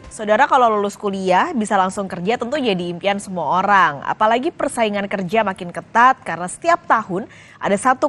Saudara, kalau lulus kuliah bisa langsung kerja tentu jadi impian semua orang. Apalagi persaingan kerja makin ketat karena setiap tahun ada 1,85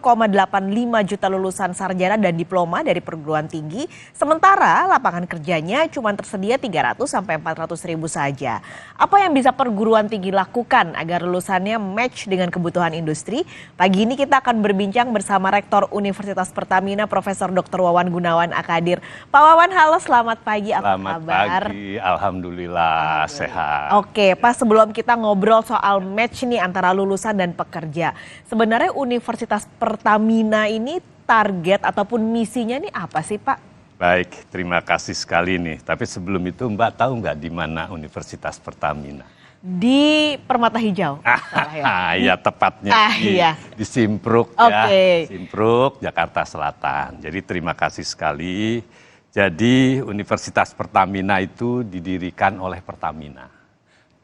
juta lulusan sarjana dan diploma dari perguruan tinggi. Sementara lapangan kerjanya cuma tersedia 300 sampai 400 ribu saja. Apa yang bisa perguruan tinggi lakukan agar lulusannya match dengan kebutuhan industri? Pagi ini kita akan berbincang bersama Rektor Universitas Pertamina Profesor Dr. Wawan Gunawan Akadir. Pak Wawan, halo, selamat pagi, apa kabar? Alhamdulillah sehat. Oke, Pak, sebelum kita ngobrol soal match nih antara lulusan dan pekerja, sebenarnya Universitas Pertamina ini target ataupun misinya nih apa sih, Pak? Baik, terima kasih sekali nih. Tapi sebelum itu Mbak tahu nggak di mana Universitas Pertamina? Di Permata Hijau. Iya, tepatnya di Simpruk ya, Simpruk, Jakarta Selatan. Jadi terima kasih sekali. Jadi Universitas Pertamina itu didirikan oleh Pertamina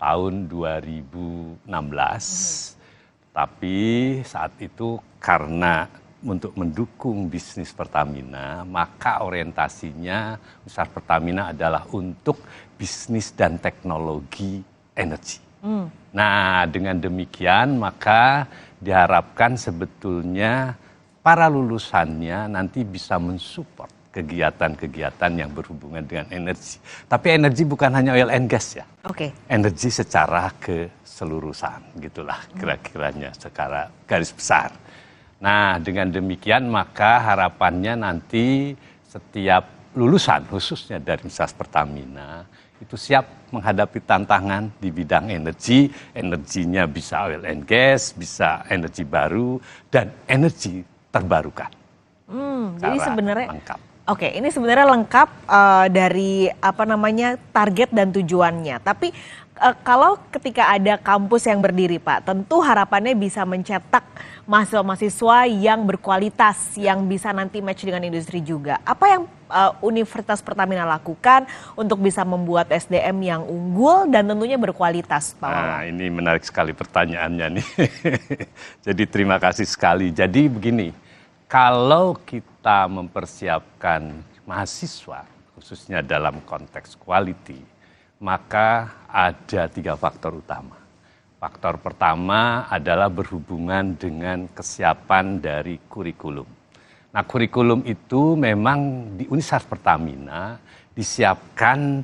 tahun 2016. Tapi saat itu karena untuk mendukung bisnis Pertamina, maka orientasinya Universitas Pertamina adalah untuk bisnis dan teknologi energi. Nah, dengan demikian maka diharapkan sebetulnya para lulusannya nanti bisa mensupport kegiatan-kegiatan yang berhubungan dengan energi. Tapi energi bukan hanya oil and gas ya. Energi secara keseluruhan, gitulah kira-kiranya secara garis besar. Nah, dengan demikian maka harapannya nanti setiap lulusan khususnya dari Universitas Pertamina itu siap menghadapi tantangan di bidang energi. Energinya bisa oil and gas, bisa energi baru, dan energi terbarukan. Jadi sebenarnya lengkap. Oke, ini sebenarnya lengkap dari target dan tujuannya. Tapi kalau ketika ada kampus yang berdiri, Pak, tentu harapannya bisa mencetak mahasiswa-mahasiswa yang berkualitas, yang bisa nanti match dengan industri juga. Apa yang Universitas Pertamina lakukan untuk bisa membuat SDM yang unggul dan tentunya berkualitas, Pak Wawan? Nah, ini menarik sekali pertanyaannya nih. Jadi terima kasih sekali. Jadi begini, kalau kita mempersiapkan mahasiswa, khususnya dalam konteks quality, maka ada 3 faktor utama. Faktor pertama adalah berhubungan dengan kesiapan dari kurikulum. Nah, kurikulum itu memang di Universitas Pertamina disiapkan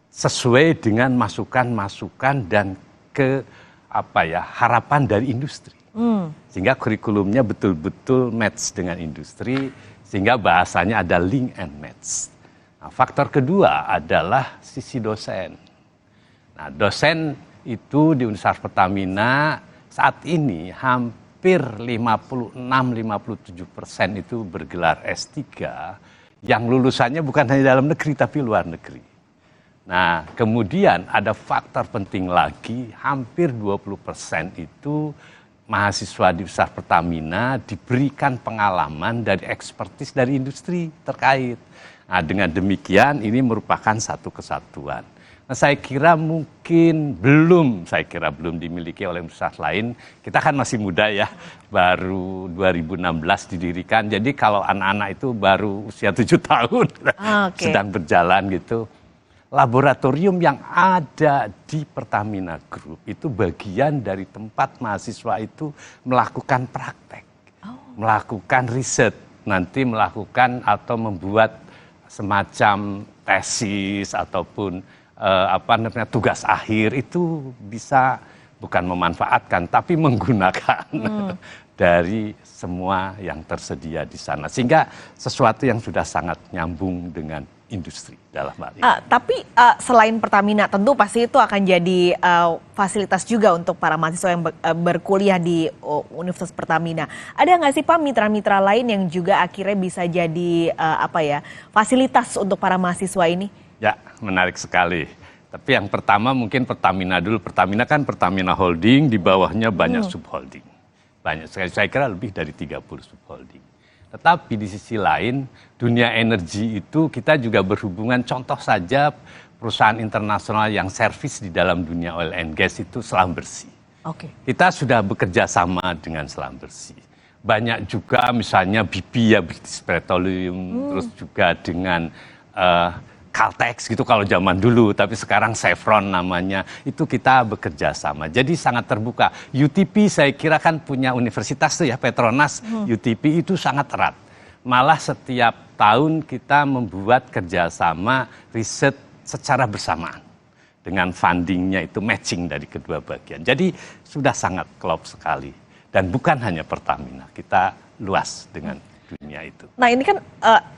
sesuai dengan masukan-masukan dan harapan dari industri. Sehingga kurikulumnya betul-betul match dengan industri, sehingga bahasanya ada link and match. Nah, faktor kedua adalah sisi dosen. Nah, dosen itu di Universitas Pertamina saat ini hampir 56-57% itu bergelar S3 yang lulusannya bukan hanya dalam negeri tapi luar negeri. Nah, kemudian ada faktor penting lagi, hampir 20% itu mahasiswa di Universitas Pertamina diberikan pengalaman dari ekspertis dari industri terkait. Nah, dengan demikian ini merupakan satu kesatuan. Nah, saya kira belum dimiliki oleh universitas lain. Kita kan masih muda ya, baru 2016 didirikan. Jadi kalau anak-anak itu baru usia 7 tahun sedang berjalan gitu. Laboratorium yang ada di Pertamina Group itu bagian dari tempat mahasiswa itu melakukan praktek, melakukan riset, nanti melakukan atau membuat semacam tesis ataupun tugas akhir itu bisa bukan memanfaatkan tapi menggunakan dari semua yang tersedia di sana, sehingga sesuatu yang sudah sangat nyambung dengan industri dalam hal ini. Tapi selain Pertamina tentu pasti itu akan jadi fasilitas juga untuk para mahasiswa yang berkuliah di Universitas Pertamina. Ada nggak sih, Pak, mitra-mitra lain yang juga akhirnya bisa jadi fasilitas untuk para mahasiswa ini? Ya, menarik sekali. Tapi yang pertama mungkin Pertamina dulu. Pertamina kan Pertamina Holding, di bawahnya banyak subholding. Banyak, saya kira lebih dari 30 subholding. Tetapi di sisi lain, dunia energi itu kita juga berhubungan, contoh saja perusahaan internasional yang servis di dalam dunia oil and gas itu Selam Bersih. Kita sudah bekerja sama dengan Selam Bersih. Banyak juga misalnya BP ya, British Petroleum, terus juga dengan Caltex gitu kalau zaman dulu, tapi sekarang Chevron namanya, itu kita bekerja sama. Jadi sangat terbuka. UTP saya kira kan punya universitas tuh ya, Petronas, UTP itu sangat erat. Malah setiap tahun kita membuat kerjasama riset secara bersamaan. Dengan fundingnya itu matching dari kedua bagian. Jadi sudah sangat klop sekali. Dan bukan hanya Pertamina, kita luas dengan dunia itu. Nah ini kan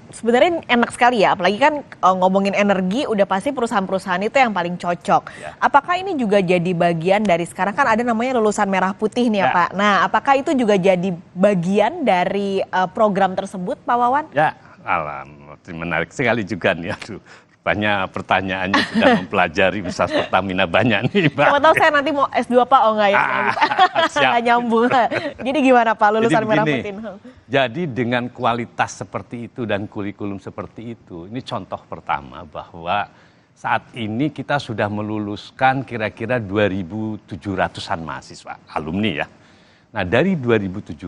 sebenarnya enak sekali ya, apalagi kan ngomongin energi udah pasti perusahaan-perusahaan itu yang paling cocok. Ya. Apakah ini juga jadi bagian dari, sekarang kan ada namanya lulusan merah putih nih ya, Pak. Nah apakah itu juga jadi bagian dari program tersebut Pak Wawan? Ya, menarik sekali juga nih. Aduh, banyak pertanyaannya sudah mempelajari Universitas Pertamina banyak nih Pak. Siapa tahu saya nanti mau S2 Pak, oh enggak ya? Nggak nyambung. Jadi gimana Pak lulusan merah putih? Jadi dengan kualitas seperti itu dan kurikulum seperti itu, ini contoh pertama bahwa saat ini kita sudah meluluskan kira-kira 2.700-an mahasiswa, alumni ya. Nah dari 2.700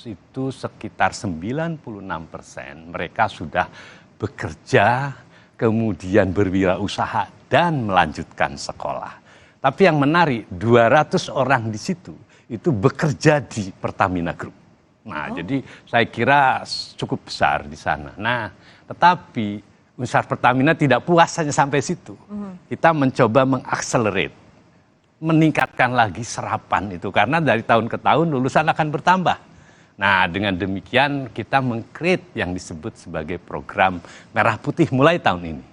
itu sekitar 96% mereka sudah bekerja, kemudian berwirausaha dan melanjutkan sekolah. Tapi yang menarik, 200 orang di situ itu bekerja di Pertamina Group. Nah, jadi saya kira cukup besar di sana. Nah, tetapi Universitas Pertamina tidak puas hanya sampai situ. Kita mencoba mengakselerate, meningkatkan lagi serapan itu. Karena dari tahun ke tahun lulusan akan bertambah. Nah, dengan demikian kita meng-create yang disebut sebagai program Merah Putih mulai tahun ini.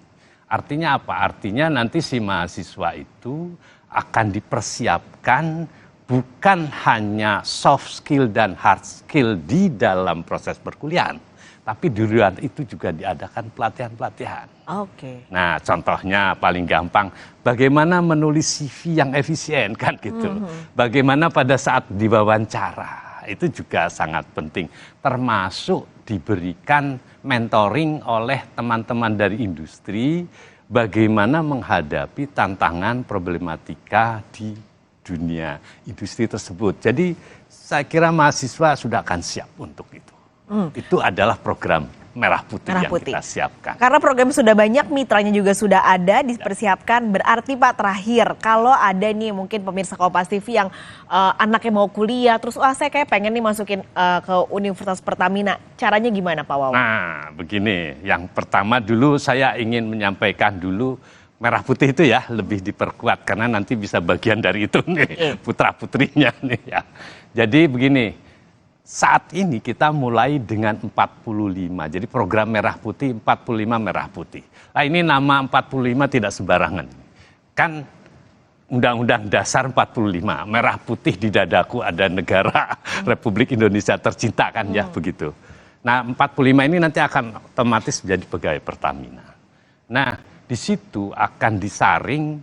Artinya apa? Artinya nanti si mahasiswa itu akan dipersiapkan bukan hanya soft skill dan hard skill di dalam proses perkuliahan, tapi di luar itu juga diadakan pelatihan-pelatihan. Oke. Nah, contohnya paling gampang, bagaimana menulis CV yang efisien kan gitu. Bagaimana pada saat diwawancara. Itu juga sangat penting, termasuk diberikan mentoring oleh teman-teman dari industri bagaimana menghadapi tantangan problematika di dunia industri tersebut. Jadi saya kira mahasiswa sudah akan siap untuk itu. Itu adalah program Merah Putih yang kita siapkan. Karena program sudah banyak, mitranya juga sudah ada, dipersiapkan. Berarti Pak terakhir, kalau ada nih mungkin pemirsa Kompas TV yang anaknya mau kuliah, terus saya kayak pengen nih masukin ke Universitas Pertamina. Caranya gimana Pak Wawan? Nah begini, yang pertama dulu saya ingin menyampaikan dulu Merah Putih itu ya lebih diperkuat karena nanti bisa bagian dari itu nih putra-putrinya nih ya. Jadi begini. Saat ini kita mulai dengan 45, jadi program Merah Putih 45 Merah Putih. Nah ini nama 45 tidak sembarangan. Kan Undang-Undang Dasar 45, Merah Putih di dadaku ada negara Republik Indonesia tercinta kan ya begitu. Nah 45 ini nanti akan otomatis menjadi pegawai Pertamina. Nah di situ akan disaring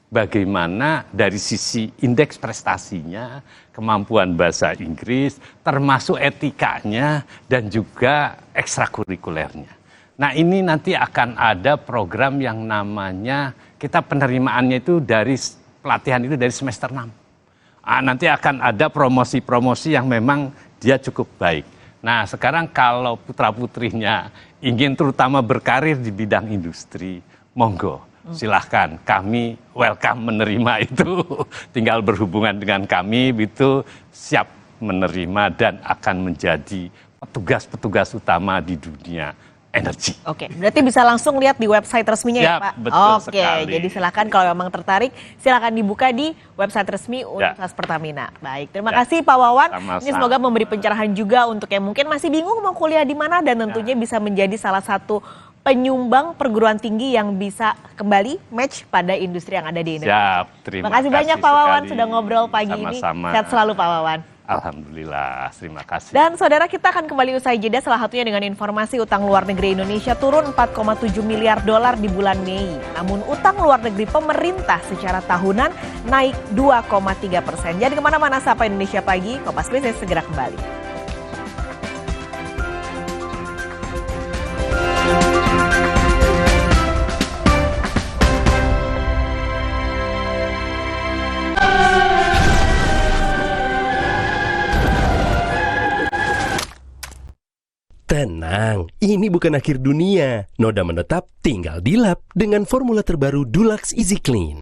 bagaimana dari sisi indeks prestasinya, kemampuan bahasa Inggris, termasuk etikanya, dan juga ekstrakurikulernya. Nah ini nanti akan ada program yang namanya, kita penerimaannya itu dari pelatihan itu dari semester 6. Nanti akan ada promosi-promosi yang memang dia cukup baik. Nah sekarang kalau putra-putrinya ingin terutama berkarir di bidang industri, monggo. Silahkan, kami welcome menerima itu. Tinggal berhubungan dengan kami, itu siap menerima dan akan menjadi petugas-petugas utama di dunia energi. Oke, berarti bisa langsung lihat di website resminya ya Pak? Betul sekali. Jadi silakan kalau memang tertarik, silakan dibuka di website resmi Universitas Pertamina. Baik, terima kasih Pak Wawan. Sama-sama. Ini semoga memberi pencerahan juga untuk yang mungkin masih bingung mau kuliah di mana dan tentunya bisa menjadi salah satu penyumbang perguruan tinggi yang bisa kembali match pada industri yang ada di Indonesia. Siap, terima kasih banyak Pak Wawan sekali. sudah ngobrol pagi ini. Sehat selalu Pak Wawan. Alhamdulillah, terima kasih. Dan saudara, kita akan kembali usai jeda, salah satunya dengan informasi utang luar negeri Indonesia turun 4,7 miliar dolar di bulan Mei. Namun utang luar negeri pemerintah secara tahunan naik 2,3%. Jadi kemana-mana, Sapa Indonesia Pagi, Kompas Bisnis segera kembali. Tenang. Tenang, ini bukan akhir dunia. Noda menetap tinggal dilap dengan formula terbaru Dulux Easy Clean.